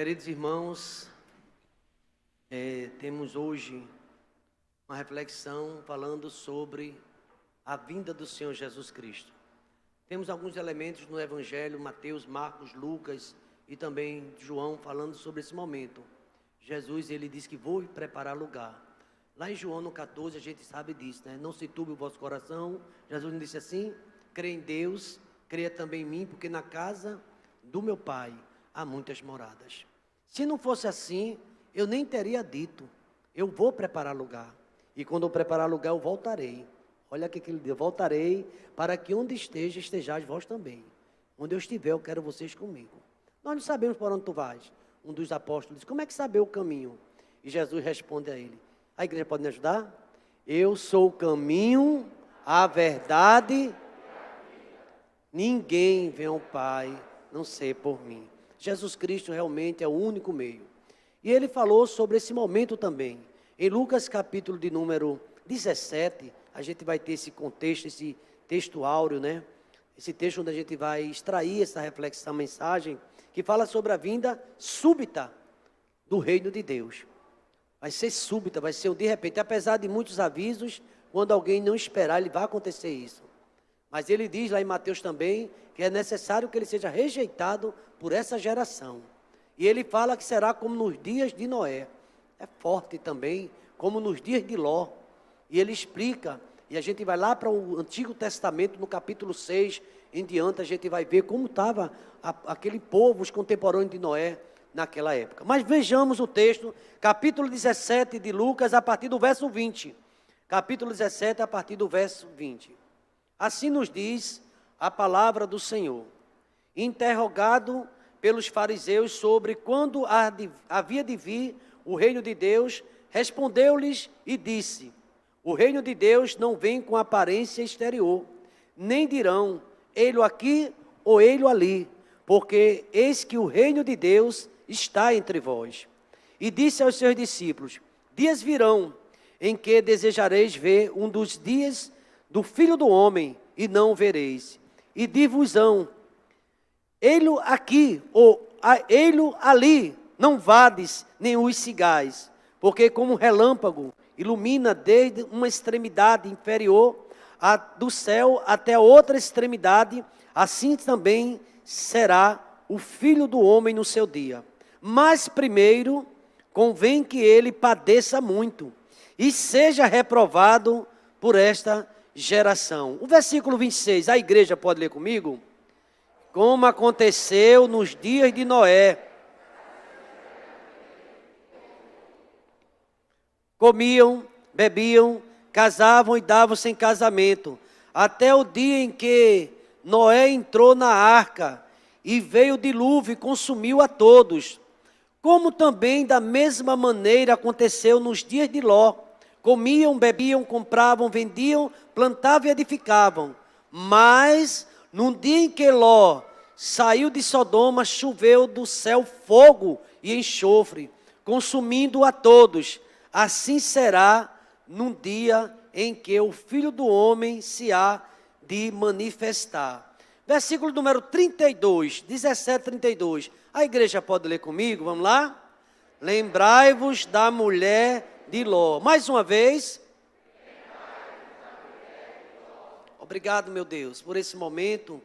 Queridos irmãos, temos hoje uma reflexão falando sobre a vinda do Senhor Jesus Cristo. Temos alguns elementos no Evangelho, Mateus, Marcos, Lucas e também João falando sobre esse momento. Jesus, ele diz que vou preparar lugar. Lá em João no 14 a gente sabe disso, né? Não se turbe o vosso coração. Jesus disse assim: crê em Deus, creia também em mim, porque na casa do meu Pai há muitas moradas. Se não fosse assim, eu nem teria dito, eu vou preparar lugar. E quando eu preparar lugar, eu voltarei. Olha o que ele diz: voltarei para que onde estejais vós também. Onde eu estiver, eu quero vocês comigo. Nós não sabemos para onde tu vais. Um dos apóstolos disse: como é que saber o caminho? E Jesus responde a ele: a igreja pode me ajudar? Eu sou o caminho, a verdade. Ninguém vem ao Pai, não ser por mim. Jesus Cristo realmente é o único meio. E ele falou sobre esse momento também. Em Lucas capítulo de número 17, a gente vai ter esse contexto, esse texto áureo, né? Esse texto onde a gente vai extrair essa reflexão, mensagem, que fala sobre a vinda súbita do reino de Deus. Vai ser súbita, vai ser de repente. Apesar de muitos avisos, quando alguém não esperar, ele vai acontecer isso. Mas ele diz lá em Mateus também que é necessário que ele seja rejeitado por essa geração. E ele fala que será como nos dias de Noé. É forte também, como nos dias de Ló. E ele explica, e a gente vai lá para o Antigo Testamento, no capítulo 6, em diante, a gente vai ver como estava aquele povo, os contemporâneos de Noé, naquela época. Mas vejamos o texto, capítulo 17 de Lucas, a partir do verso 20. Capítulo 17, a partir do verso 20. Assim nos diz a palavra do Senhor. Interrogado pelos fariseus sobre quando havia de vir o reino de Deus, respondeu-lhes e disse: o reino de Deus não vem com aparência exterior, nem dirão, ei-lo aqui ou ei-lo ali, porque eis que o reino de Deus está entre vós. E disse aos seus discípulos: dias virão em que desejareis ver um dos dias do Filho do Homem, e não o vereis. E dir-vos-ão: ei-lo aqui, ou ei-lo ali, não vades, nem os sigais, porque como relâmpago ilumina desde uma extremidade inferior do céu até a outra extremidade, assim também será o Filho do Homem no seu dia. Mas primeiro convém que ele padeça muito e seja reprovado por esta geração. O versículo 26, a igreja pode ler comigo? Como aconteceu nos dias de Noé. Comiam, bebiam, casavam e davam-se em casamento, até o dia em que Noé entrou na arca, e veio o dilúvio e consumiu a todos. Como também da mesma maneira aconteceu nos dias de Ló. Comiam, bebiam, compravam, vendiam, plantavam e edificavam. Mas, no dia em que Ló saiu de Sodoma, choveu do céu fogo e enxofre, consumindo a todos. Assim será no dia em que o Filho do Homem se há de manifestar. Versículo número 32, 17, 32. A igreja pode ler comigo, vamos lá? Lembrai-vos da mulher de Ló. Mais uma vez. Obrigado, meu Deus, por esse momento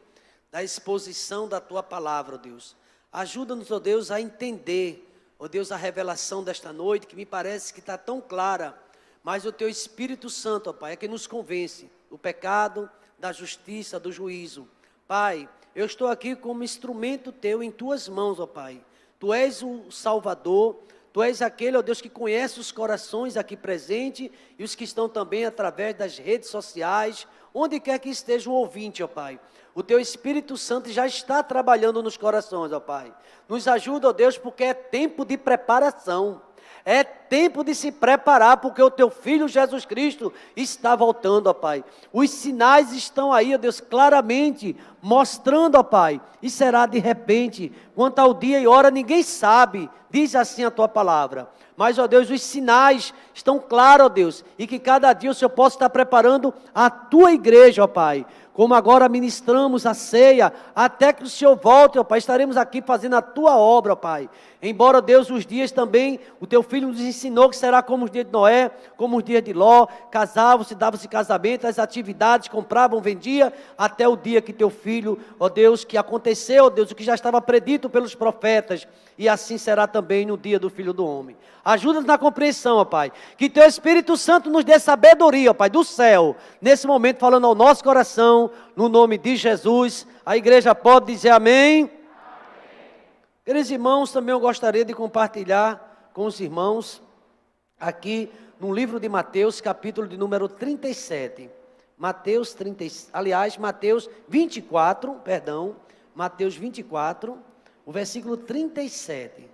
da exposição da Tua palavra, ó Deus. Ajuda-nos, ó Deus, a entender, ó Deus, a revelação desta noite, que me parece que está tão clara, mas o Teu Espírito Santo, ó Pai, é que nos convence do pecado, da justiça, do juízo. Pai, eu estou aqui como instrumento Teu em Tuas mãos, ó Pai. Tu és o Salvador, Tu és aquele, ó Deus, que conhece os corações aqui presentes e os que estão também através das redes sociais, onde quer que esteja o ouvinte, ó Pai. O Teu Espírito Santo já está trabalhando nos corações, ó Pai. Nos ajuda, ó Deus, porque é tempo de preparação. É tempo de se preparar, porque o Teu Filho Jesus Cristo está voltando, ó Pai. Os sinais estão aí, ó Deus, claramente mostrando, ó Pai. E será de repente, quanto ao dia e hora, ninguém sabe, diz assim a Tua palavra. Mas, ó Deus, os sinais estão claros, ó Deus, e que cada dia o Senhor possa estar preparando a Tua igreja, ó Pai, como agora ministramos a ceia, até que o Senhor volte, ó Pai, estaremos aqui fazendo a Tua obra, ó Pai. Embora, Deus, os dias também, o Teu Filho nos ensinou que será como os dias de Noé, como os dias de Ló, casavam-se, davam-se casamento, as atividades, compravam, vendiam, até o dia que Teu Filho, ó Deus, que aconteceu, ó Deus, o que já estava predito pelos profetas, e assim será também no dia do Filho do Homem. Ajuda-nos na compreensão, ó Pai, que Teu Espírito Santo nos dê sabedoria, ó Pai, do céu, nesse momento falando ao nosso coração, no nome de Jesus. A igreja pode dizer amém? Amém. Queridos irmãos, também eu gostaria de compartilhar com os irmãos, aqui no livro de Mateus, capítulo de número 37. Mateus 24, Mateus 24, o versículo 37.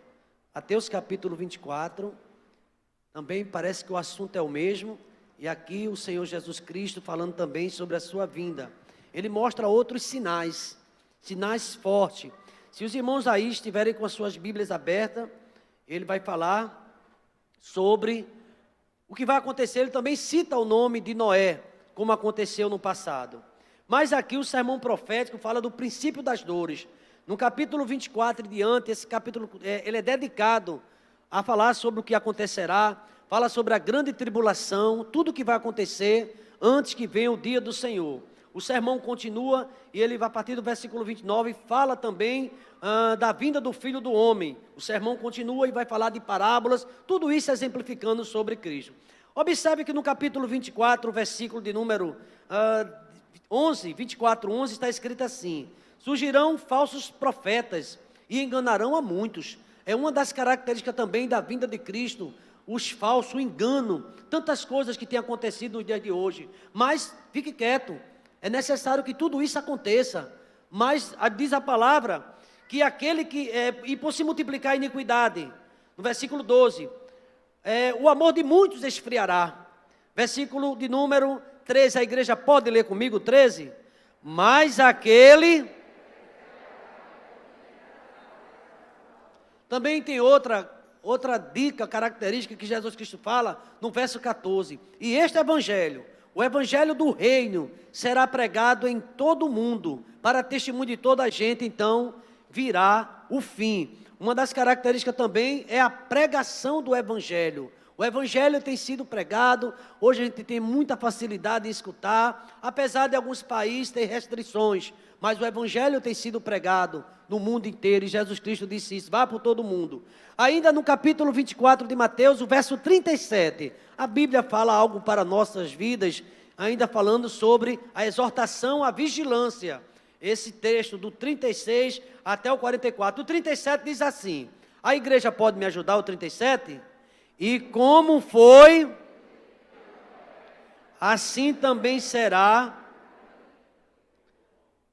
Mateus capítulo 24, também parece que o assunto é o mesmo, e aqui o Senhor Jesus Cristo falando também sobre a sua vinda. Ele mostra outros sinais fortes. Se os irmãos aí estiverem com as suas Bíblias abertas, ele vai falar sobre o que vai acontecer. Ele também cita o nome de Noé, como aconteceu no passado. Mas aqui o sermão profético fala do princípio das dores. No capítulo 24 e diante, esse capítulo ele é dedicado a falar sobre o que acontecerá, fala sobre a grande tribulação, tudo o que vai acontecer antes que venha o dia do Senhor. O sermão continua e ele vai a partir do versículo 29, fala também da vinda do Filho do Homem. O sermão continua e vai falar de parábolas, tudo isso exemplificando sobre Cristo. Observe que no capítulo 24, versículo de número 24:11, está escrito assim: surgirão falsos profetas e enganarão a muitos. É uma das características também da vinda de Cristo, os falsos, o engano, tantas coisas que têm acontecido nos dias de hoje. Mas fique quieto, é necessário que tudo isso aconteça. Mas diz a palavra que aquele que, e por se multiplicar a iniquidade, no versículo 12, o amor de muitos esfriará. Versículo de número 13, a igreja pode ler comigo, 13? Mas aquele... Também tem outra dica, característica que Jesus Cristo fala no verso 14. E este evangelho, o evangelho do reino, será pregado em todo o mundo, para testemunho de toda a gente, então virá o fim. Uma das características também é a pregação do evangelho. O evangelho tem sido pregado, hoje a gente tem muita facilidade em escutar, apesar de alguns países ter restrições, mas o evangelho tem sido pregado no mundo inteiro, e Jesus Cristo disse isso, vá por todo o mundo. Ainda no capítulo 24 de Mateus, o verso 37, a Bíblia fala algo para nossas vidas, ainda falando sobre a exortação à vigilância. Esse texto do 36 até o 44, o 37 diz assim, a igreja pode me ajudar, o 37? E como foi, assim também será,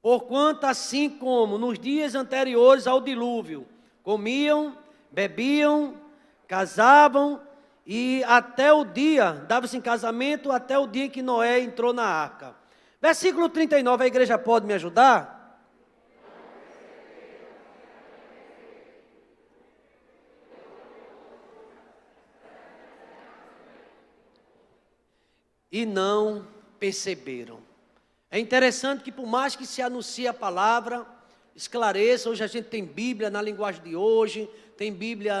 porquanto assim como nos dias anteriores ao dilúvio, comiam, bebiam, casavam, e até o dia, dava-se em casamento, até o dia que Noé entrou na arca. Versículo 39, a igreja pode me ajudar? E não perceberam. É interessante que por mais que se anuncie a palavra, esclareça, hoje a gente tem Bíblia na linguagem de hoje, tem Bíblia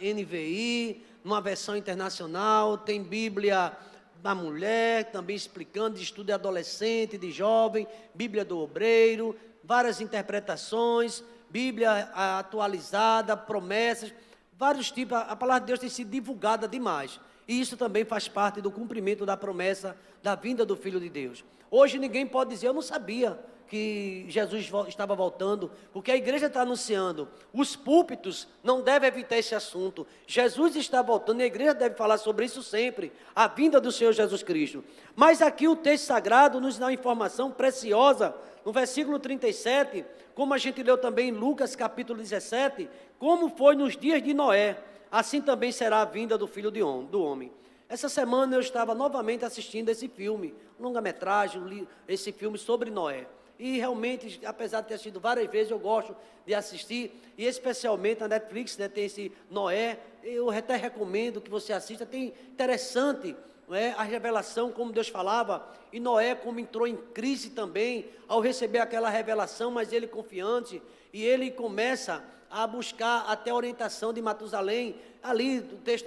NVI, numa versão internacional, tem Bíblia da mulher, também explicando, de estudo de adolescente, de jovem, Bíblia do obreiro, várias interpretações, Bíblia atualizada, promessas, vários tipos, a palavra de Deus tem sido divulgada demais. E isso também faz parte do cumprimento da promessa da vinda do Filho de Deus. Hoje ninguém pode dizer, eu não sabia que Jesus estava voltando, porque a igreja está anunciando. Os púlpitos não devem evitar esse assunto. Jesus está voltando e a igreja deve falar sobre isso sempre, a vinda do Senhor Jesus Cristo. Mas aqui o texto sagrado nos dá uma informação preciosa, no versículo 37, como a gente leu também em Lucas capítulo 17, como foi nos dias de Noé, assim também será a vinda do Filho do Homem. Essa semana eu estava novamente assistindo esse filme, longa-metragem, esse filme sobre Noé. E realmente, apesar de ter assistido várias vezes, eu gosto de assistir, e especialmente a Netflix, né, tem esse Noé, eu até recomendo que você assista, tem interessante não é? A revelação, como Deus falava, e Noé como entrou em crise também, ao receber aquela revelação, mas ele confiante, e ele começa a buscar até a orientação de Matusalém, ali do texto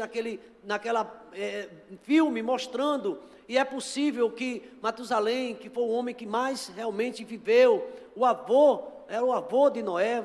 naquela filme mostrando, e é possível que Matusalém, que foi o homem que mais realmente viveu, era o avô de Noé,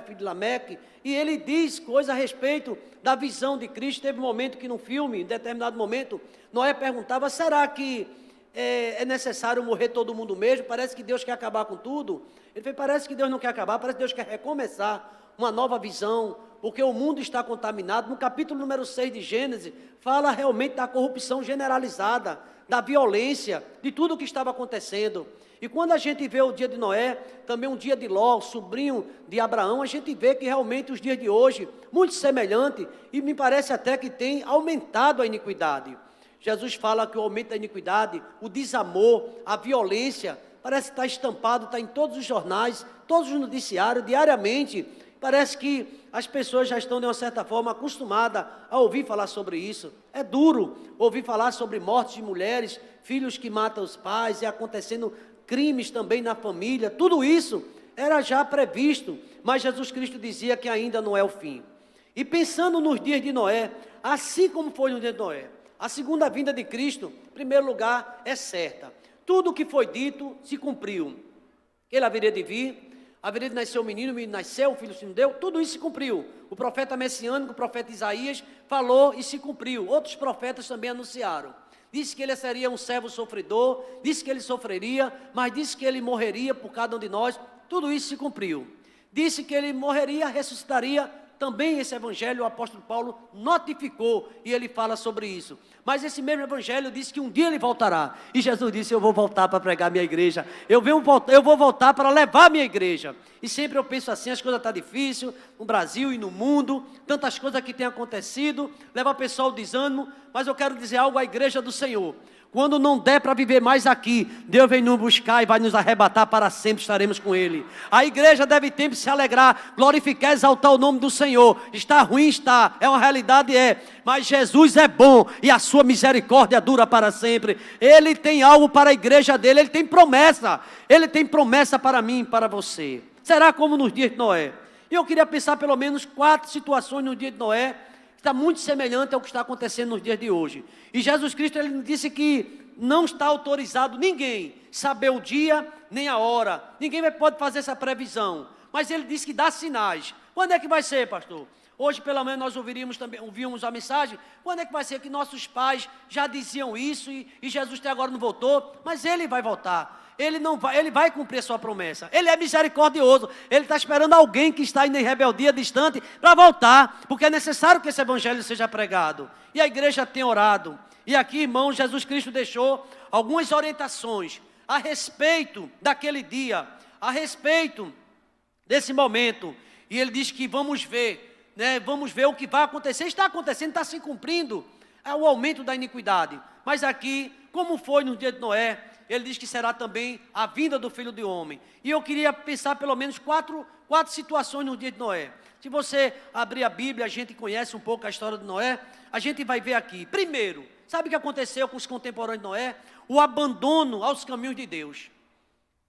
filho de Lameque, e ele diz coisas a respeito da visão de Cristo. Teve um momento que no filme, em determinado momento, Noé perguntava, será que é necessário morrer todo mundo mesmo? Parece que Deus quer acabar com tudo. Ele fez, parece que Deus não quer acabar, parece que Deus quer recomeçar uma nova visão, porque o mundo está contaminado. No capítulo número 6 de Gênesis, fala realmente da corrupção generalizada, da violência, de tudo o que estava acontecendo. E quando a gente vê o dia de Noé, também um dia de Ló, sobrinho de Abraão, a gente vê que realmente os dias de hoje, muito semelhante, e me parece até que tem aumentado a iniquidade. Jesus fala que o aumento da iniquidade, o desamor, a violência, parece estar estampado, está em todos os jornais, todos os noticiários, diariamente. Parece que as pessoas já estão, de uma certa forma, acostumadas a ouvir falar sobre isso. É duro ouvir falar sobre mortes de mulheres, filhos que matam os pais, e acontecendo crimes também na família. Tudo isso era já previsto, mas Jesus Cristo dizia que ainda não é o fim. E pensando nos dias de Noé, assim como foi no dia de Noé, a segunda vinda de Cristo, em primeiro lugar, é certa. Tudo o que foi dito se cumpriu. Ele haveria de vir, haveria de nascer o menino nasceu, o filho se deu, tudo isso se cumpriu. O profeta messiânico, o profeta Isaías, falou e se cumpriu. Outros profetas também anunciaram. Disse que ele seria um servo sofredor, disse que ele sofreria, mas disse que ele morreria por cada um de nós. Tudo isso se cumpriu. Disse que ele morreria, ressuscitaria. Também esse evangelho, o apóstolo Paulo notificou, e ele fala sobre isso. Mas esse mesmo evangelho disse que um dia ele voltará. E Jesus disse, eu vou voltar para pregar minha igreja. Eu vou voltar para levar minha igreja. E sempre eu penso assim, as coisas estão difíceis no Brasil e no mundo. Tantas coisas que têm acontecido, leva o pessoal ao desânimo. Mas eu quero dizer algo à igreja do Senhor. Quando não der para viver mais aqui, Deus vem nos buscar e vai nos arrebatar para sempre, estaremos com Ele. A igreja deve sempre se alegrar, glorificar, exaltar o nome do Senhor. Está ruim, está, é uma realidade, mas Jesus é bom e a sua misericórdia dura para sempre. Ele tem algo para a igreja dele, Ele tem promessa para mim e para você. Será como nos dias de Noé. E eu queria pensar pelo menos 4 situações no dia de Noé, está muito semelhante ao que está acontecendo nos dias de hoje. E Jesus Cristo, ele disse que não está autorizado ninguém saber o dia nem a hora. Ninguém pode fazer essa previsão. Mas ele disse que dá sinais. Quando é que vai ser, pastor? Hoje, pelo menos, nós ouvíamos a mensagem. Quando é que vai ser? Que nossos pais já diziam isso e Jesus até agora não voltou. Mas ele vai voltar. Ele vai cumprir a sua promessa. Ele é misericordioso. Ele está esperando alguém que está em rebeldia distante para voltar, porque é necessário que esse evangelho seja pregado. E a igreja tem orado. E aqui, irmãos, Jesus Cristo deixou algumas orientações a respeito daquele dia, a respeito desse momento. E ele diz que vamos ver, vamos ver o que vai acontecer. Está acontecendo, está se cumprindo o aumento da iniquidade. Mas aqui, como foi no dia de Noé, ele diz que será também a vinda do Filho do Homem. E eu queria pensar pelo menos quatro situações no dia de Noé. Se você abrir a Bíblia, a gente conhece um pouco a história de Noé, a gente vai ver aqui. Primeiro, sabe o que aconteceu com os contemporâneos de Noé? O abandono aos caminhos de Deus.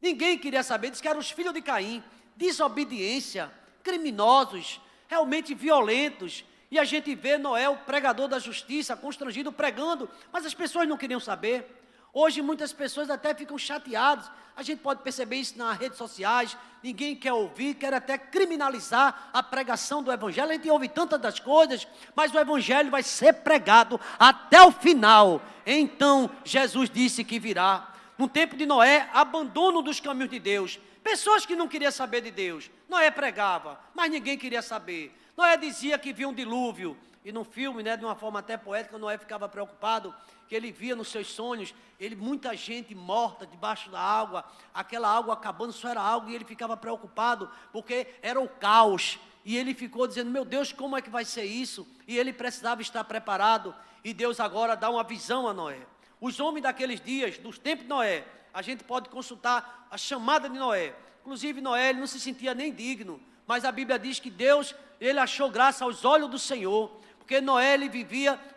Ninguém queria saber, diz que eram os filhos de Caim, desobediência, criminosos, realmente violentos. E a gente vê Noé, o pregador da justiça, constrangido, pregando, mas as pessoas não queriam saber. Hoje muitas pessoas até ficam chateadas, a gente pode perceber isso nas redes sociais, ninguém quer ouvir, quer até criminalizar a pregação do evangelho. A gente ouve tantas das coisas, mas o evangelho vai ser pregado até o final. Então Jesus disse que virá. No tempo de Noé, abandono dos caminhos de Deus, pessoas que não queriam saber de Deus. Noé pregava, mas ninguém queria saber. Noé dizia que via um dilúvio, e no filme, de uma forma até poética, Noé ficava preocupado, que ele via nos seus sonhos, muita gente morta debaixo da água, aquela água acabando, só era água, e ele ficava preocupado, porque era o caos, e ele ficou dizendo, meu Deus, como é que vai ser isso? E ele precisava estar preparado, e Deus agora dá uma visão a Noé. Os homens daqueles dias, dos tempos de Noé, a gente pode consultar a chamada de Noé. Inclusive Noé, ele não se sentia nem digno, mas a Bíblia diz que Deus, ele achou graça aos olhos do Senhor, porque Noé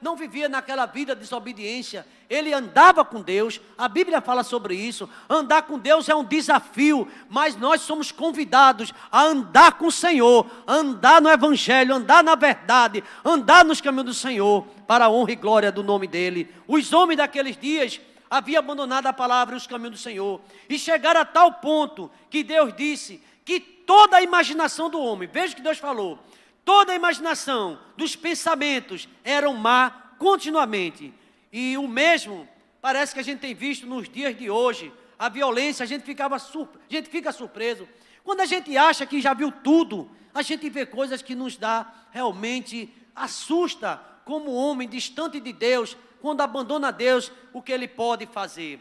não vivia naquela vida de desobediência, ele andava com Deus. A Bíblia fala sobre isso. Andar com Deus é um desafio, mas nós somos convidados a andar com o Senhor, andar no Evangelho, andar na verdade, andar nos caminhos do Senhor, para a honra e glória do nome dEle. Os homens daqueles dias haviam abandonado a palavra e os caminhos do Senhor, e chegaram a tal ponto que Deus disse que toda a imaginação do homem, veja o que Deus falou, toda a imaginação dos pensamentos eram má continuamente. E o mesmo parece que a gente tem visto nos dias de hoje. A violência, a gente fica surpreso. Quando a gente acha que já viu tudo, a gente vê coisas que nos dá realmente, assusta como homem distante de Deus, quando abandona Deus, o que Ele pode fazer.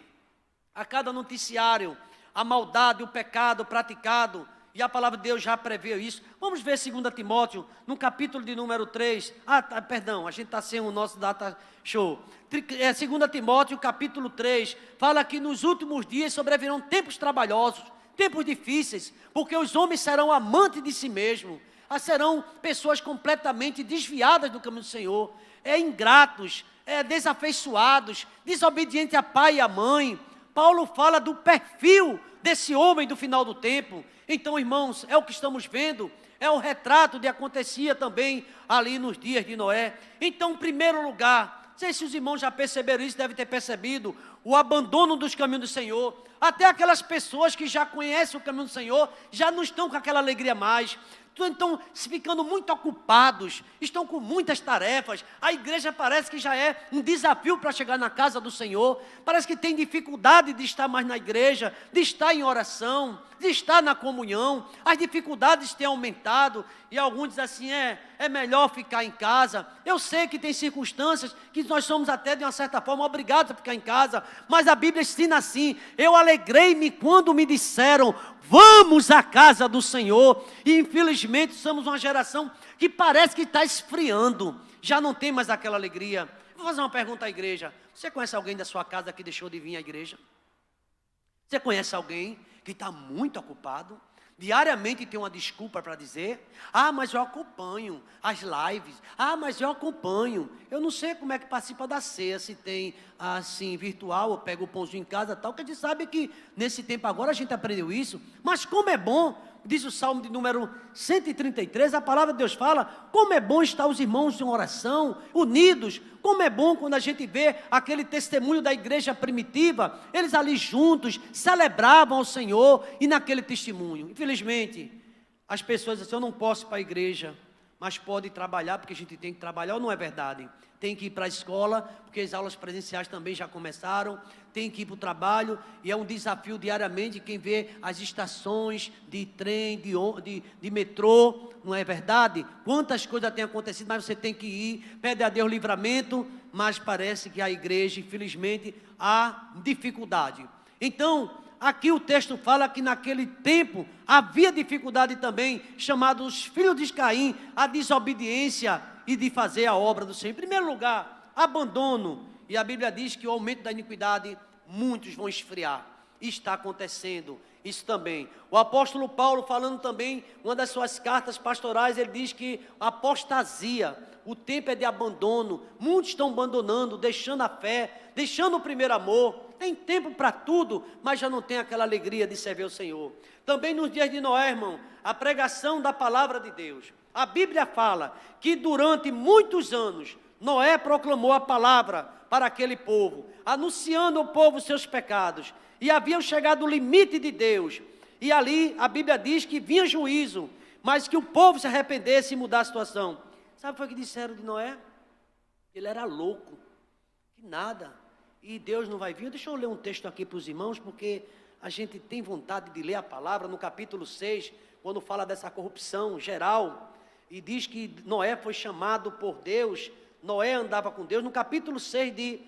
A cada noticiário, a maldade, o pecado praticado, e a palavra de Deus já prevê isso. Vamos ver 2 Timóteo, no capítulo de número 3. A gente está sem o nosso data show. 2 Timóteo, capítulo 3, fala que nos últimos dias sobrevirão tempos trabalhosos, tempos difíceis, porque os homens serão amantes de si mesmos, serão pessoas completamente desviadas do caminho do Senhor, ingratos, desafeiçoados, desobedientes a pai e a mãe. Paulo fala do perfil desse homem do final do tempo. Então, irmãos, é o que estamos vendo, é o retrato de acontecia também ali nos dias de Noé. Então, em primeiro lugar, não sei se os irmãos já perceberam isso, devem ter percebido, o abandono dos caminhos do Senhor. Até aquelas pessoas que já conhecem o caminho do Senhor, já não estão com aquela alegria mais, estão ficando muito ocupados, estão com muitas tarefas. A igreja parece que já é um desafio para chegar na casa do Senhor, parece que tem dificuldade de estar mais na igreja, de estar em oração, de estar na comunhão. As dificuldades têm aumentado, e alguns dizem assim, é melhor ficar em casa. Eu sei que tem circunstâncias que nós somos até de uma certa forma obrigados a ficar em casa, mas a Bíblia ensina assim: eu alegrei-me quando me disseram, vamos à casa do Senhor. E infelizmente somos uma geração que parece que está esfriando, já não tem mais aquela alegria. Vou fazer uma pergunta à igreja: você conhece alguém da sua casa que deixou de vir à igreja? Você conhece alguém que está muito ocupado? Diariamente tem uma desculpa para dizer: mas eu acompanho as lives, mas eu acompanho. Eu não sei como é que participa da ceia, se tem assim virtual, ou pega o pãozinho em casa tal, que a gente sabe que nesse tempo agora a gente aprendeu isso. Mas como é bom, diz o Salmo de número 133, a palavra de Deus fala, como é bom estar os irmãos em oração, unidos. Como é bom quando a gente vê aquele testemunho da igreja primitiva, eles ali juntos, celebravam ao Senhor, e naquele testemunho. Infelizmente, as pessoas dizem, eu não posso ir para a igreja, mas pode trabalhar, porque a gente tem que trabalhar, ou não é verdade? Tem que ir para a escola, porque as aulas presenciais também já começaram, tem que ir para o trabalho, e é um desafio diariamente. Quem vê as estações de trem, de metrô, não é verdade? Quantas coisas têm acontecido, mas você tem que ir, pede a Deus livramento, mas parece que a igreja, infelizmente, há dificuldade. Então, aqui o texto fala que naquele tempo havia dificuldade também, chamados filhos de Caim, a desobediência e de fazer a obra do Senhor. Em primeiro lugar, abandono. E a Bíblia diz que o aumento da iniquidade, muitos vão esfriar. E está acontecendo isso também. O apóstolo Paulo, falando também, uma das suas cartas pastorais, ele diz que a apostasia, o tempo é de abandono. Muitos estão abandonando, deixando a fé, deixando o primeiro amor. Tem tempo para tudo, mas já não tem aquela alegria de servir o Senhor. Também nos dias de Noé, irmão, a pregação da palavra de Deus. A Bíblia fala que durante muitos anos, Noé proclamou a palavra para aquele povo, anunciando ao povo seus pecados. E haviam chegado o limite de Deus. E ali a Bíblia diz que vinha juízo, mas que o povo se arrependesse e mudasse a situação. Sabe o que foi que disseram de Noé? Ele era louco, que nada. E Deus não vai vir. Deixa eu ler um texto aqui para os irmãos, porque a gente tem vontade de ler a palavra no capítulo 6, quando fala dessa corrupção geral, e diz que Noé foi chamado por Deus, Noé andava com Deus. No capítulo 6 de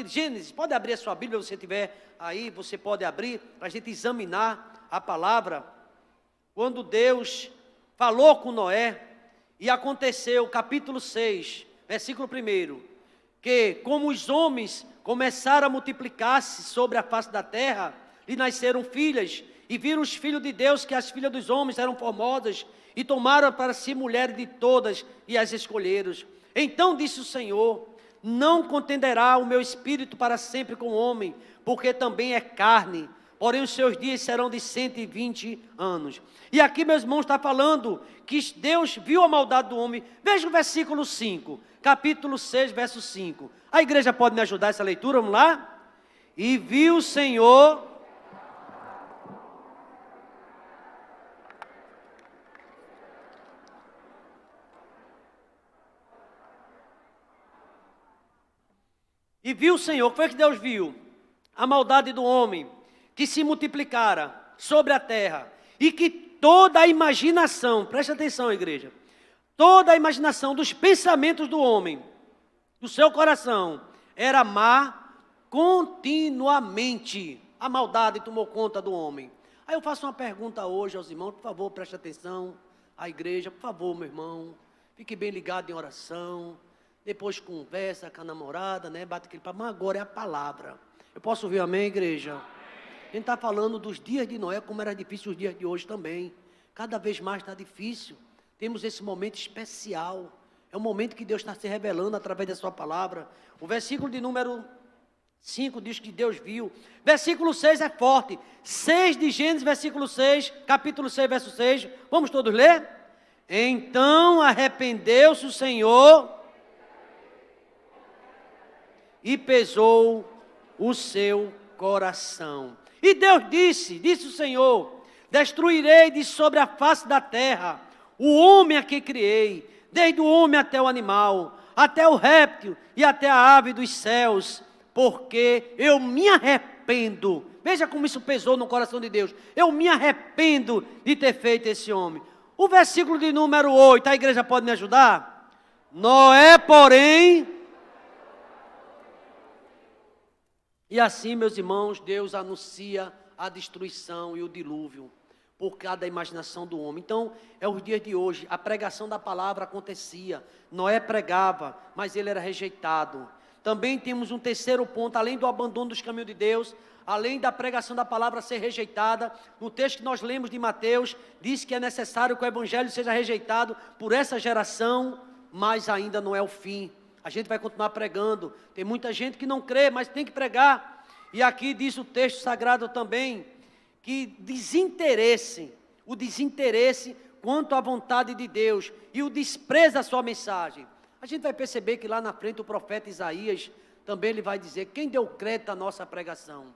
Gênesis, pode abrir a sua Bíblia, se você tiver aí, você pode abrir, para a gente examinar a palavra. Quando Deus falou com Noé, e aconteceu, capítulo 6, versículo 1, que como os homens começaram a multiplicar-se sobre a face da terra, lhe nasceram filhas, e viram os filhos de Deus que as filhas dos homens eram formosas, e tomaram para si mulheres de todas, e as escolheram. Então disse o Senhor: não contenderá o meu espírito para sempre com o homem, porque também é carne, porém os seus dias serão de 120 anos. E aqui, meus irmãos, está falando que Deus viu a maldade do homem. Veja o versículo 5, capítulo 6, verso 5. A igreja pode me ajudar essa leitura? Vamos lá? E viu o Senhor... E viu o Senhor, o que foi que Deus viu? A maldade do homem, que se multiplicara sobre a terra, e que toda a imaginação, preste atenção, igreja, toda a imaginação dos pensamentos do homem, do seu coração, era má continuamente. A maldade tomou conta do homem. Aí eu faço uma pergunta hoje aos irmãos, por favor, preste atenção, à igreja, por favor, meu irmão, fique bem ligado em oração. Depois conversa com a namorada, né? Bate aquele papo, mas agora é a palavra. Eu posso ouvir amém, igreja? A gente está falando dos dias de Noé, como era difícil os dias de hoje também. Cada vez mais está difícil. Temos esse momento especial. É um momento que Deus está se revelando através da sua palavra. O versículo de número 5 diz que Deus viu. Versículo 6 é forte. 6 de Gênesis, versículo 6, capítulo 6, verso 6. Vamos todos ler? Então arrependeu-se o Senhor... e pesou o seu coração. E Deus disse o Senhor: destruirei de sobre a face da terra o homem a que criei, desde o homem até o animal, até o réptil e até a ave dos céus, porque eu me arrependo. Veja como isso pesou no coração de Deus. Eu me arrependo de ter feito esse homem. O versículo de número 8, a igreja pode me ajudar? Noé, porém... E assim, meus irmãos, Deus anuncia a destruição e o dilúvio por cada imaginação do homem. Então, é os dias de hoje, a pregação da palavra acontecia. Noé pregava, mas ele era rejeitado. Também temos um terceiro ponto, além do abandono dos caminhos de Deus, além da pregação da palavra ser rejeitada. No texto que nós lemos de Mateus, diz que é necessário que o evangelho seja rejeitado por essa geração, mas ainda não é o fim. A gente vai continuar pregando. Tem muita gente que não crê, mas tem que pregar. E aqui diz o texto sagrado também, que o desinteresse quanto à vontade de Deus e o desprezo da sua mensagem. A gente vai perceber que lá na frente o profeta Isaías também ele vai dizer: quem deu crédito à nossa pregação?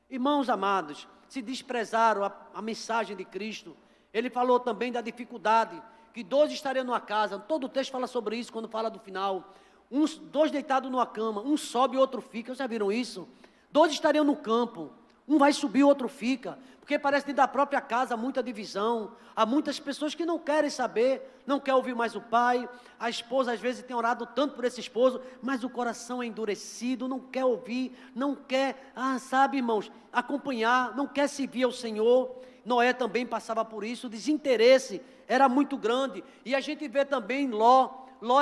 Irmãos amados, se desprezaram a mensagem de Cristo. Ele falou também da dificuldade, que 2 estariam numa casa. Todo o texto fala sobre isso quando fala do final. 2 deitados numa cama, um sobe e outro fica. Vocês já viram isso? 2 estariam no campo, um vai subir, o outro fica. Porque parece que dentro da própria casa há muita divisão. Há muitas pessoas que não querem saber, não querem ouvir mais o pai. A esposa às vezes tem orado tanto por esse esposo, mas o coração é endurecido, não quer ouvir, não quer, sabe, irmãos, acompanhar, não quer servir ao Senhor. Noé também passava por isso, o desinteresse era muito grande. E a gente vê também Ló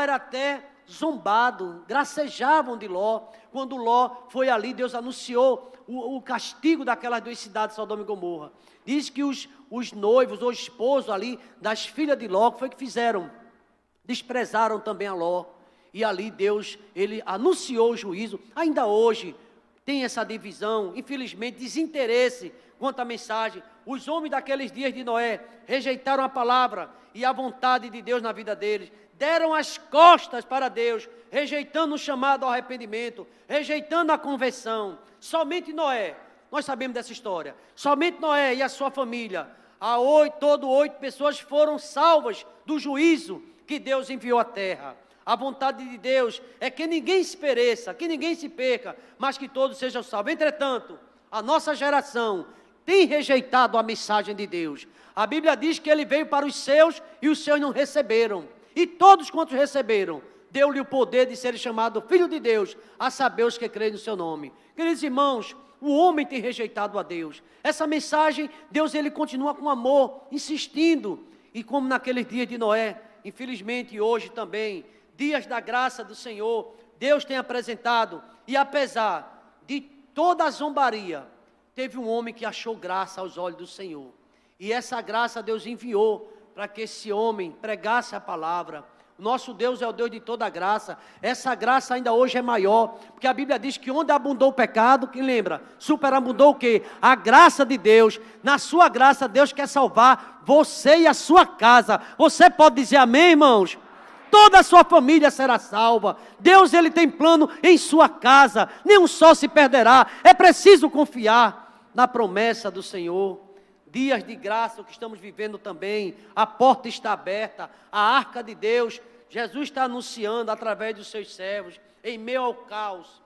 era até zombado, gracejavam de Ló. Quando Ló foi ali, Deus anunciou o castigo daquelas 2 cidades, Sodoma e Gomorra. Diz que os noivos, ou esposos ali, das filhas de Ló, o que foi que fizeram? Desprezaram também a Ló. E ali Deus, ele anunciou o juízo. Ainda hoje tem essa divisão, infelizmente, desinteresse quanto à mensagem. Os homens daqueles dias de Noé rejeitaram a palavra e a vontade de Deus na vida deles. Deram as costas para Deus, rejeitando o chamado ao arrependimento, rejeitando a conversão. Somente Noé, nós sabemos dessa história, somente Noé e a sua família, todo 8 pessoas foram salvas do juízo que Deus enviou à terra. A vontade de Deus é que ninguém se pereça, que ninguém se perca, mas que todos sejam salvos. Entretanto, a nossa geração tem rejeitado a mensagem de Deus. A Bíblia diz que ele veio para os seus e os seus não receberam. E todos quantos receberam, deu-lhe o poder de ser chamado Filho de Deus, a saber os que creem no seu nome. Queridos irmãos, o homem tem rejeitado a Deus. Essa mensagem, Deus ele continua com amor, insistindo. E como naqueles dias de Noé, infelizmente hoje também, dias da graça do Senhor, Deus tem apresentado. E apesar de toda a zombaria, teve um homem que achou graça aos olhos do Senhor. E essa graça Deus enviou para que esse homem pregasse a palavra. O nosso Deus é o Deus de toda graça. Essa graça ainda hoje é maior, porque a Bíblia diz que onde abundou o pecado, quem lembra? Superabundou o quê? A graça de Deus. Na sua graça, Deus quer salvar você e a sua casa. Você pode dizer amém, irmãos? Toda a sua família será salva. Deus, Ele tem plano em sua casa. Nenhum só se perderá. É preciso confiar na promessa do Senhor. Dias de graça, o que estamos vivendo também. A porta está aberta. A arca de Deus, Jesus está anunciando através dos seus servos. Em meio ao caos.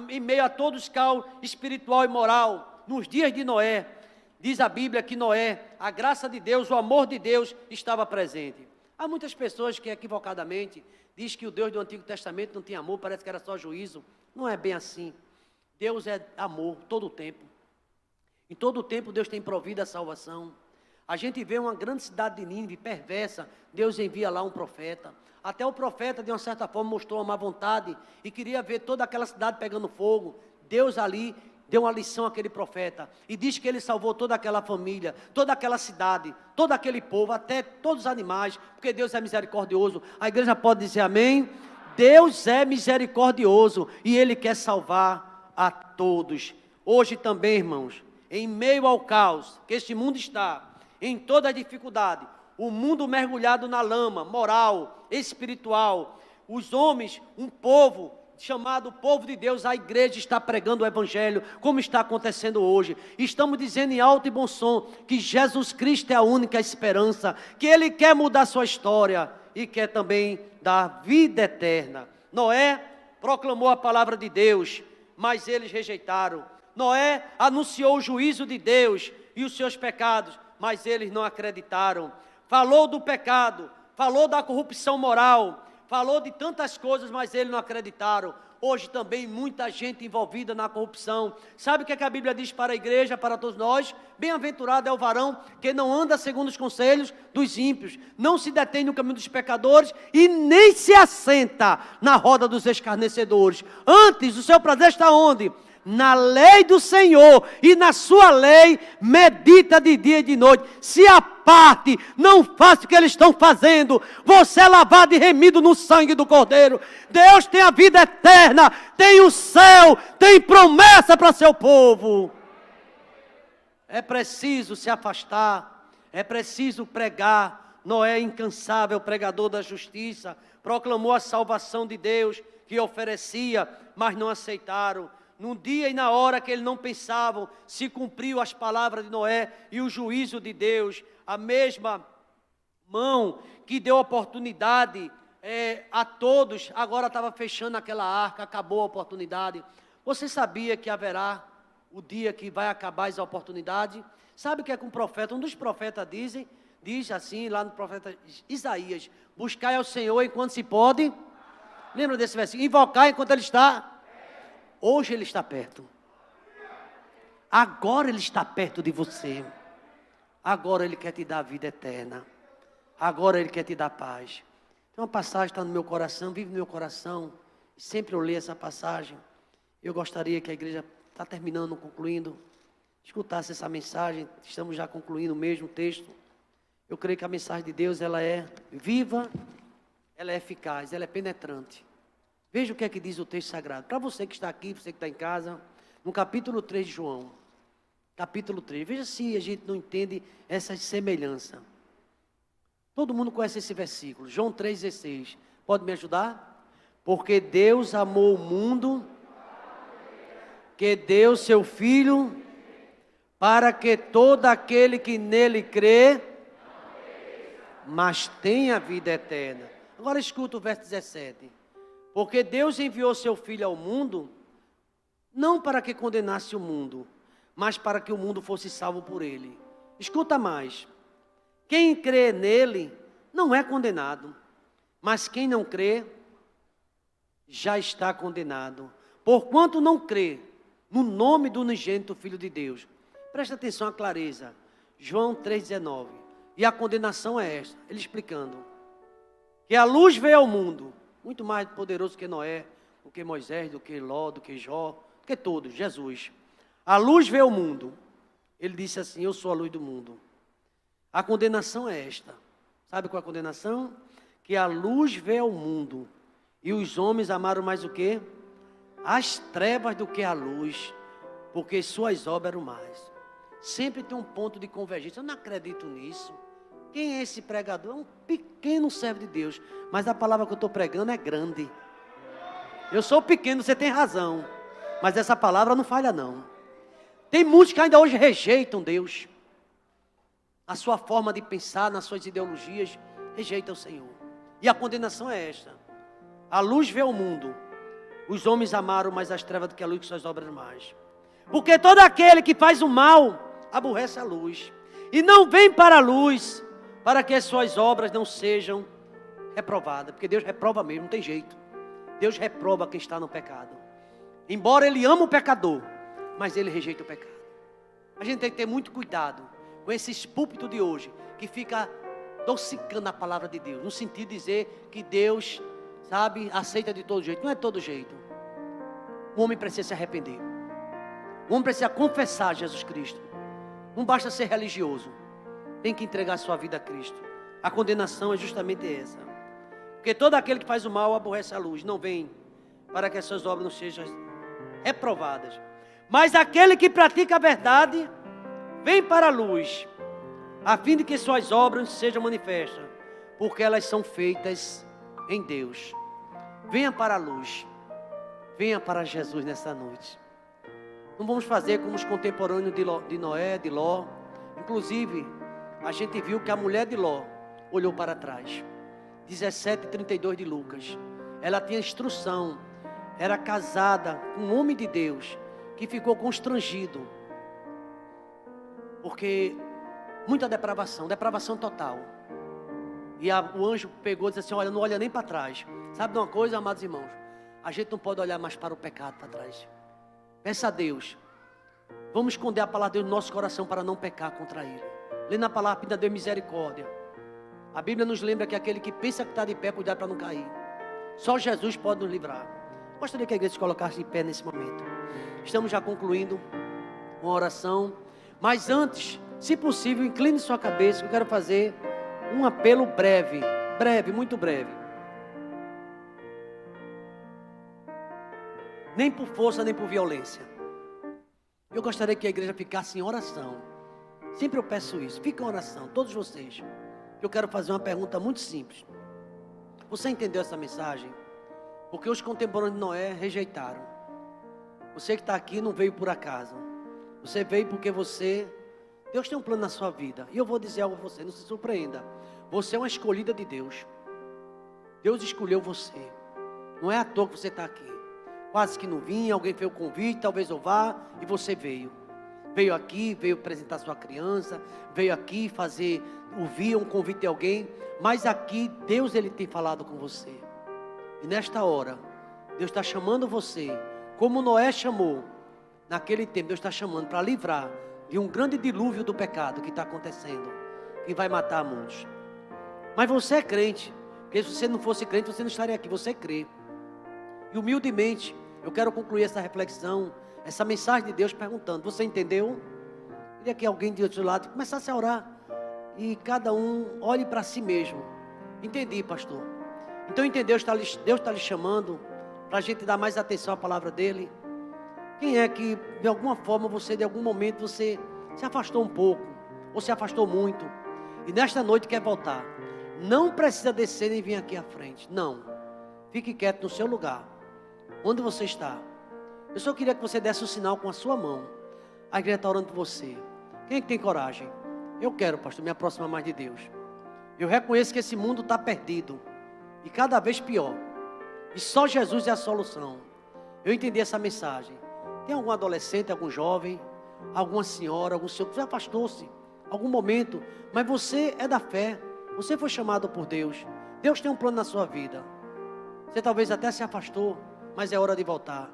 Em meio a todo o caos espiritual e moral. Nos dias de Noé. Diz a Bíblia que Noé, a graça de Deus, o amor de Deus estava presente. Há muitas pessoas que equivocadamente dizem que o Deus do Antigo Testamento não tinha amor, parece que era só juízo. Não é bem assim. Deus é amor todo o tempo. Em todo o tempo Deus tem provido a salvação. A gente vê uma grande cidade de Nínive perversa, Deus envia lá um profeta. Até o profeta, de uma certa forma, mostrou uma má vontade e queria ver toda aquela cidade pegando fogo. Deus ali deu uma lição àquele profeta e diz que ele salvou toda aquela família, toda aquela cidade, todo aquele povo, até todos os animais, porque Deus é misericordioso. A igreja pode dizer amém? Deus é misericordioso e Ele quer salvar a todos. Hoje também, irmãos, em meio ao caos que este mundo está, em toda a dificuldade, o mundo mergulhado na lama moral, espiritual, os homens, um povo chamado povo de Deus, a igreja está pregando o evangelho, como está acontecendo hoje. Estamos dizendo em alto e bom som que Jesus Cristo é a única esperança, que Ele quer mudar sua história e quer também dar vida eterna. Noé proclamou a palavra de Deus, mas eles rejeitaram. Noé anunciou o juízo de Deus e os seus pecados, mas eles não acreditaram. Falou do pecado, falou da corrupção moral, falou de tantas coisas, mas eles não acreditaram. Hoje também muita gente envolvida na corrupção. Sabe o que a Bíblia diz para a igreja, para todos nós? Bem-aventurado é o varão que não anda segundo os conselhos dos ímpios, não se detém no caminho dos pecadores e nem se assenta na roda dos escarnecedores. Antes, o seu prazer está onde? Na lei do Senhor, e na sua lei medita de dia e de noite. Se aparte, não faça o que eles estão fazendo. Você é lavado e remido no sangue do Cordeiro. Deus tem a vida eterna, tem o céu, tem promessa para seu povo. É preciso se afastar, é preciso pregar. Noé, incansável pregador da justiça, proclamou a salvação de Deus que oferecia, mas não aceitaram. No dia e na hora que eles não pensavam, se cumpriu as palavras de Noé e o juízo de Deus. A mesma mão que deu oportunidade a todos, agora estava fechando aquela arca, acabou a oportunidade. Você sabia que haverá o dia que vai acabar essa oportunidade? Sabe o que é que um profeta, um dos profetas diz assim, lá no profeta Isaías: buscai ao Senhor enquanto se pode. Lembra desse versículo? Invocar enquanto Ele está. Hoje Ele está perto. Agora Ele está perto de você. Agora Ele quer te dar a vida eterna. Agora Ele quer te dar paz. Tem uma passagem que está no meu coração, vive no meu coração. Sempre eu leio essa passagem. Eu gostaria que a igreja, está terminando, concluindo, escutasse essa mensagem. Estamos já concluindo o mesmo texto. Eu creio que a mensagem de Deus, ela é viva, ela é eficaz, ela é penetrante. Veja o que é que diz o texto sagrado. Para você que está aqui, você que está em casa, no capítulo 3 de João. Capítulo 3. Veja se a gente não entende essa semelhança. Todo mundo conhece esse versículo. João 3,16. Pode me ajudar? Porque Deus amou o mundo, que deu seu Filho, para que todo aquele que nele crê, mas tenha vida eterna. Agora escuta o verso 17. Porque Deus enviou seu Filho ao mundo, não para que condenasse o mundo, mas para que o mundo fosse salvo por ele. Escuta mais. Quem crê nele não é condenado, mas quem não crê já está condenado, porquanto não crê no nome do unigênito Filho de Deus. Presta atenção à clareza. João 3,19. E a condenação é esta, ele explicando. Que a luz veio ao mundo, muito mais poderoso que Noé, do que Moisés, do que Ló, do que Jó, do que todos, Jesus. A luz veio ao mundo. Ele disse assim: eu sou a luz do mundo. A condenação é esta. Sabe qual é a condenação? que a luz veio ao mundo, e os homens amaram mais o quê? As trevas do que a luz, porque suas obras eram mais. Sempre tem um ponto de convergência. Eu não acredito nisso. Quem é esse pregador? É um pequeno servo de Deus, mas a palavra que eu estou pregando é grande. Eu sou pequeno, você tem razão, mas essa palavra não falha não. Tem muitos que ainda hoje rejeitam Deus, a sua forma de pensar, nas suas ideologias, rejeitam o Senhor. E a condenação é esta: a luz veio ao mundo, os homens amaram mais as trevas do que a luz, que suas obras mais. Porque todo aquele que faz o mal aborrece a luz, e não vem para a luz, para que as suas obras não sejam reprovadas. Porque Deus reprova mesmo, não tem jeito. Deus reprova quem está no pecado. Embora Ele ama o pecador, mas Ele rejeita o pecado. A gente tem que ter muito cuidado com esse púlpito de hoje, que fica adocicando a palavra de Deus, no sentido de dizer que Deus, sabe, aceita de todo jeito. Não é de todo jeito. O homem precisa se arrepender. O homem precisa confessar Jesus Cristo. Não basta ser religioso. Tem que entregar a sua vida a Cristo. A condenação é justamente essa. Porque todo aquele que faz o mal aborrece a luz, não vem para que as suas obras não sejam reprovadas. Mas aquele que pratica a verdade, vem para a luz, a fim de que suas obras sejam manifestas, porque elas são feitas em Deus. Venha para a luz, venha para Jesus nessa noite. Não vamos fazer como os contemporâneos de Noé, de Ló. Inclusive, a gente viu que a mulher de Ló olhou para trás. 17:32 de Lucas. Ela tinha instrução, era casada com um homem de Deus, que ficou constrangido, porque muita depravação total. E o anjo pegou e disse assim: olha, não olha nem para trás. Sabe de uma coisa, amados irmãos? A gente não pode olhar mais para o pecado para trás. Peça a Deus, vamos esconder a palavra de Deus no nosso coração para não pecar contra Ele. Lê na palavra, pedindo a Deus misericórdia. A Bíblia nos lembra que aquele que pensa que está de pé, cuidado para não cair. Só Jesus pode nos livrar. Gostaria que a igreja se colocasse de pé nesse momento. Estamos já concluindo uma oração. Mas antes, se possível, incline sua cabeça. Eu quero fazer um apelo breve, muito breve. Nem por força, nem por violência. Eu gostaria que a igreja ficasse em oração. Sempre eu peço isso. Fique em oração, todos vocês. Eu quero fazer uma pergunta muito simples. Você entendeu essa mensagem? Porque os contemporâneos de Noé rejeitaram. Você que está aqui não veio por acaso. Você veio porque Deus tem um plano na sua vida. E eu vou dizer algo a você, não se surpreenda. Você é uma escolhida de Deus. Deus escolheu você. Não é à toa que você está aqui. Quase que não vinha, alguém fez o convite, talvez eu vá, e você veio. Veio aqui, veio apresentar sua criança, veio aqui ouvir um convite de alguém, mas aqui Deus Ele tem falado com você. E nesta hora, Deus está chamando você, como Noé chamou, naquele tempo, Deus está chamando para livrar de um grande dilúvio do pecado que está acontecendo, que vai matar muitos. Mas você é crente, porque se você não fosse crente, você não estaria aqui, você crê. E humildemente, eu quero concluir essa reflexão, essa mensagem de Deus perguntando: você entendeu? Queria que alguém de outro lado começasse a orar e cada um olhe para si mesmo. Entendi, pastor. Então entendeu? Deus está lhe chamando para a gente dar mais atenção à palavra dele. Quem é que de alguma forma de algum momento você se afastou um pouco, ou se afastou muito, e nesta noite quer voltar? Não precisa descer nem vir aqui à frente, não. Fique quieto no seu lugar, onde você está. Eu só queria que você desse um sinal com a sua mão. A igreja está orando por você. Quem é que tem coragem? Eu quero, pastor, me aproximar mais de Deus. Eu reconheço que esse mundo está perdido, e cada vez pior, e só Jesus é a solução. Eu entendi essa mensagem. Tem algum adolescente, algum jovem, alguma senhora, algum senhor que já afastou-se, algum momento, mas você é da fé, você foi chamado por Deus. Deus tem um plano na sua vida. Você talvez até se afastou, mas é hora de voltar.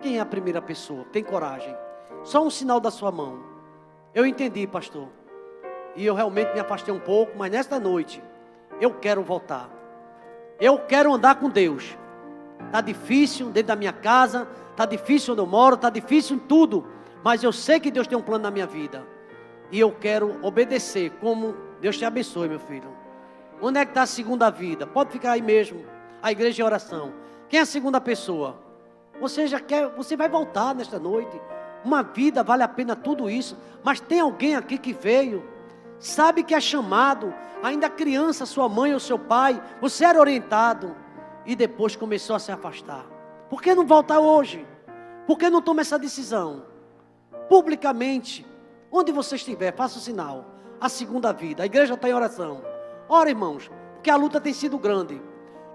Quem é a primeira pessoa? Tem coragem? Só um sinal da sua mão. Eu entendi, pastor. E eu realmente me afastei um pouco, mas nesta noite eu quero voltar. Eu quero andar com Deus. Está difícil dentro da minha casa, está difícil onde eu moro, está difícil em tudo, mas eu sei que Deus tem um plano na minha vida. E eu quero obedecer, como Deus te abençoe, meu filho. Onde é que está a segunda vida? Pode ficar aí mesmo. A igreja de oração. Quem é a segunda pessoa? Você vai voltar nesta noite. Uma vida vale a pena tudo isso. Mas tem alguém aqui que veio, sabe que é chamado, ainda criança, sua mãe ou seu pai, você era orientado e depois começou a se afastar. Por que não voltar hoje? Por que não toma essa decisão? Publicamente, onde você estiver, faça o sinal. A segunda vida, a igreja está em oração. Ora, irmãos, porque a luta tem sido grande.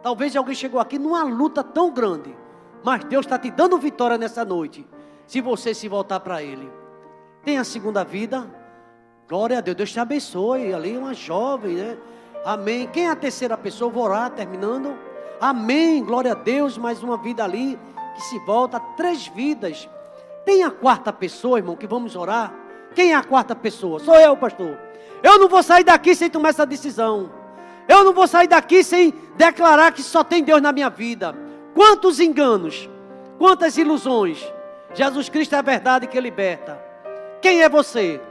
Talvez alguém chegou aqui numa luta tão grande, mas Deus está te dando vitória nessa noite, se você se voltar para Ele. Tem a segunda vida. Glória a Deus, Deus te abençoe. Ali uma jovem, né? Amém. Quem é a terceira pessoa? Vou orar, terminando. Amém, glória a Deus. Mais uma vida ali, que se volta. 3 vidas. Tem a quarta pessoa, irmão, que vamos orar. Quem é a quarta pessoa? Sou eu, pastor. Eu não vou sair daqui sem tomar essa decisão. Eu não vou sair daqui sem declarar que só tem Deus na minha vida. Quantos enganos, quantas ilusões. Jesus Cristo é a verdade que liberta. Quem é você?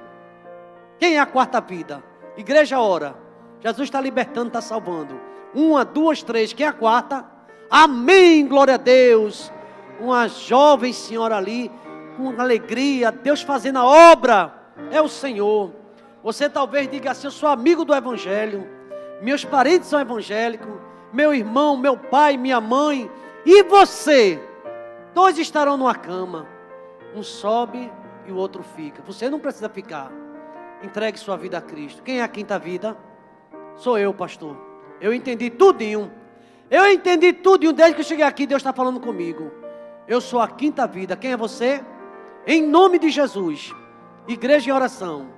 Quem é a quarta vida? Igreja, ora. Jesus está libertando, está salvando. 1, 2, 3. Quem é a quarta? Amém, glória a Deus. Uma jovem senhora ali, com alegria, Deus fazendo a obra. É o Senhor. Você talvez diga assim: eu sou amigo do Evangelho. Meus parentes são evangélicos. Meu irmão, meu pai, minha mãe. E você? 2 estarão numa cama. Um sobe e o outro fica. Você não precisa ficar. Entregue sua vida a Cristo. Quem é a quinta vida? Sou eu, pastor. Eu entendi tudinho. Eu entendi tudinho. Desde que eu cheguei aqui, Deus está falando comigo. Eu sou a quinta vida. Quem é você? Em nome de Jesus. Igreja em oração.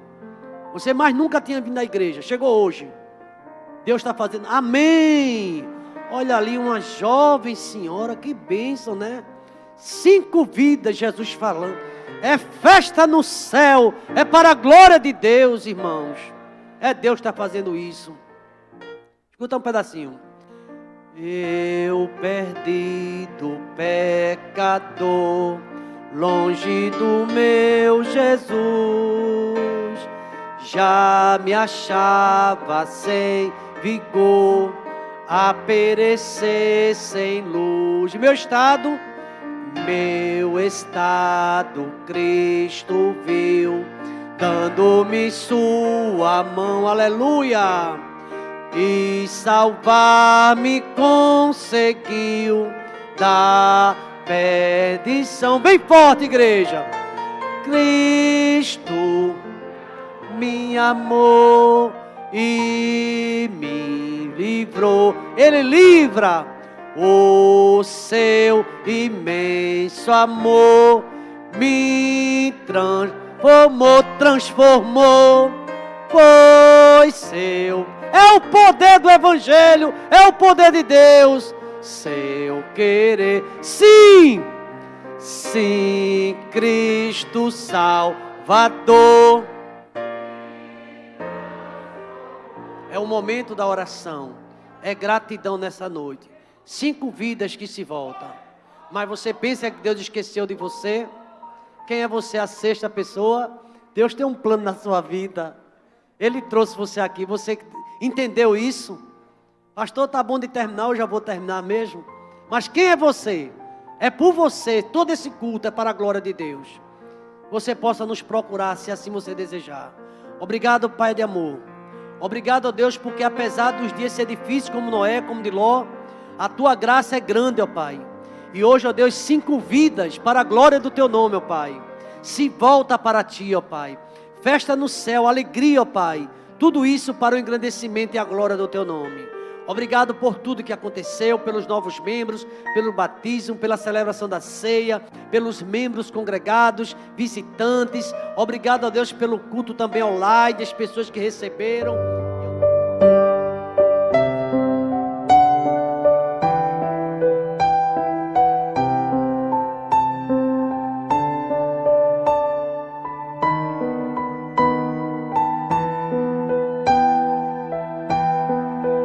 Você mais nunca tinha vindo na igreja. Chegou hoje. Deus está fazendo. Amém. Olha ali uma jovem senhora. Que bênção, né? 5 vidas, Jesus falando. É festa no céu. É para a glória de Deus, irmãos. É Deus que está fazendo isso. Escuta um pedacinho. Eu perdido pecador, longe do meu Jesus, já me achava sem vigor, a perecer sem luz. Meu estado Cristo viu, dando-me sua mão, aleluia, e salvar-me conseguiu da perdição. Bem forte, igreja. Cristo me amou e me livrou. Ele livra. O seu imenso amor me transformou, foi seu. É o poder do Evangelho, é o poder de Deus. Seu querer, sim, sim, Cristo Salvador. É o momento da oração, é gratidão nessa noite. 5 vidas que se voltam. Mas você pensa que Deus esqueceu de você? Quem é você, a sexta pessoa? Deus tem um plano na sua vida. Ele trouxe você aqui. Você entendeu isso? Pastor, tá bom de terminar, eu já vou terminar mesmo. Mas quem é você? É por você. Todo esse culto é para a glória de Deus. Você possa nos procurar, se assim você desejar. Obrigado, Pai de amor. Obrigado, Deus, porque apesar dos dias ser difíceis, como Noé, como de Ló, a tua graça é grande, ó Pai. E hoje, ó Deus, 5 vidas para a glória do teu nome, ó Pai. Se volta para ti, ó Pai. Festa no céu, alegria, ó Pai. Tudo isso para o engrandecimento e a glória do teu nome. Obrigado por tudo que aconteceu, pelos novos membros, pelo batismo, pela celebração da ceia, pelos membros congregados, visitantes. Obrigado, ó Deus, pelo culto também online, as pessoas que receberam.